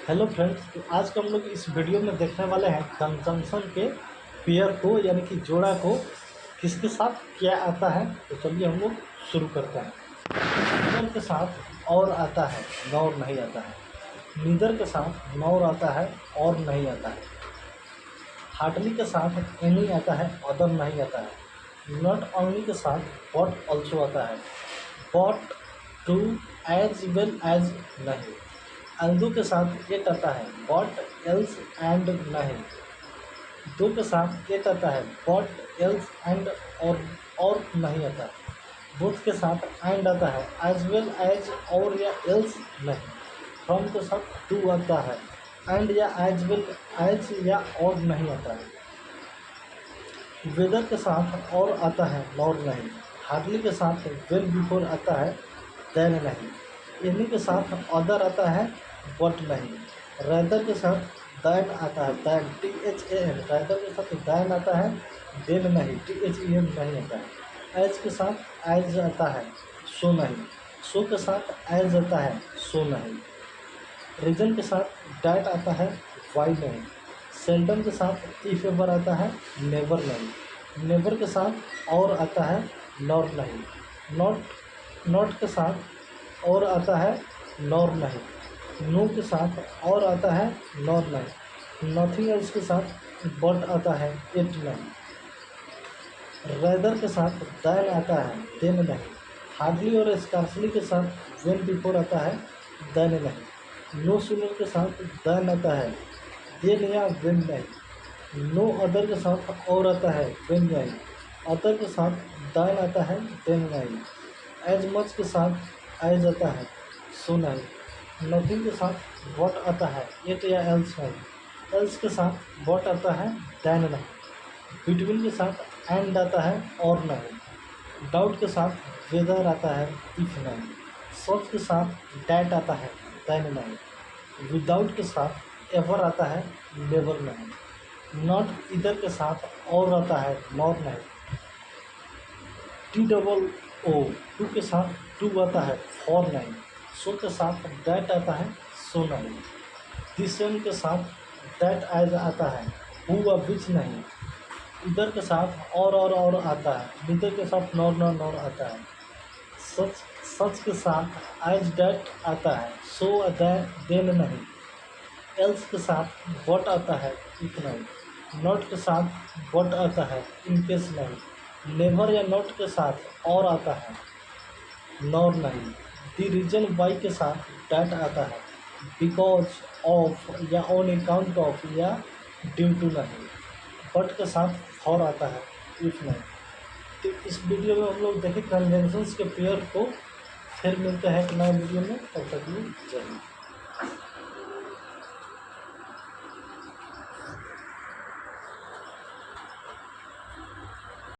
Hello friends, तो आज का हम लोग इस वीडियो में देखने वाले हैं कंजंक्शन के पेयर को यानी कि जोड़ा को किसके साथ क्या आता है। तो चलिए हम लोग शुरू करते हैं। नीदर के साथ और आता है, नॉर नहीं आता है। नीदर के साथ नॉर आता है और नहीं आता है। हार्डली के साथ एनी आता है, अदर नहीं आता है। नॉट ओनली के साथ बट ऑल्सो आता है। But to as well as नहीं। एल्दो के साथ एट आता है, बट एल्स एंड नहीं। दो के साथ एट आता है, बट एल्स एंड और नहीं आता है। बोथ के साथ एंड आता है, एज वेल एज और या एल्स नहीं। फ्रॉम के साथ टू आता है, एंड या एज वेल एज या और नहीं आता है। वेदर के साथ और आता है, नॉर नहीं। हार्डली के साथ वेल बिफोर आता है, देन नहीं। इन्हीं के साथ अदर आता है, बट नहीं। रैदर के साथ दैन आता है, दैन THAN। रैदर के साथ दैन आता है, देन नहीं, THEN नहीं आता है। एज के साथ एज आता है, सो नहीं। सो के साथ एज आता है, सो नहीं। रीजन के साथ डैट आता है, वाई नहीं। सेल्डम के साथ इफ एवर आता है, नेवर नहीं। नेवर के साथ और आता है, नॉर नहीं। नॉट के साथ और आता है, नॉर नहीं। नो के साथ और आता है, नॉर नहीं। नथिंग एल्स के साथ बट आता है, इट नहीं। रैदर के साथ दैन आता है, देन नहीं। हार्डली और स्कार्सली के साथ वेन बिफोर आता है, देन नहीं। नो सूनर के साथ दैन आता है, देन या वेन नहीं। नो अदर के साथ और आता है, वेन नहीं। अदर के साथ दैन आता है, देन नहीं। एज मच के साथ एज आता है, सो नहीं। नथिंग के साथ वट आता है, इट या एल्स नहीं। एल्स के साथ वट आता है, देन नहीं। बिटवीन के साथ एंड आता है, और नहीं। डाउट के साथ वेदर आता है, इफ नहीं। सच के साथ डैट आता है, देन नहीं। विदाउट के साथ एवर आता है, नेवर नहीं। नॉट इधर के साथ और आता है, नॉर नहीं। TOO टू के साथ टू आता है, फॉर नहीं। सो के साथ डैट आता है, सो नहीं। दिस के साथ डैट एज आता है, हु व विच नहीं। इधर के साथ और आता है। निदर के साथ नॉर आता है। सच के साथ एज डैट आता है, सो दैट देन नहीं। एल्स के साथ बट आता है, इफ नहीं। नॉट के साथ बट आता है, इन केस नहीं। नेवर या नॉट के साथ और आता है, नॉर नहीं। द रीजन वाई के साथ डैट आता है, बिकॉज ऑफ या ऑन अकाउंट ऑफ या ड्यू टू नहीं। बट के साथ फॉर आता है, इफ नहीं। तो इस वीडियो में हम लोग देखें कंजंक्शंस के पेयर को। फिर मिलते हैं एक नए वीडियो में, तब तक के लिए जय हिंद।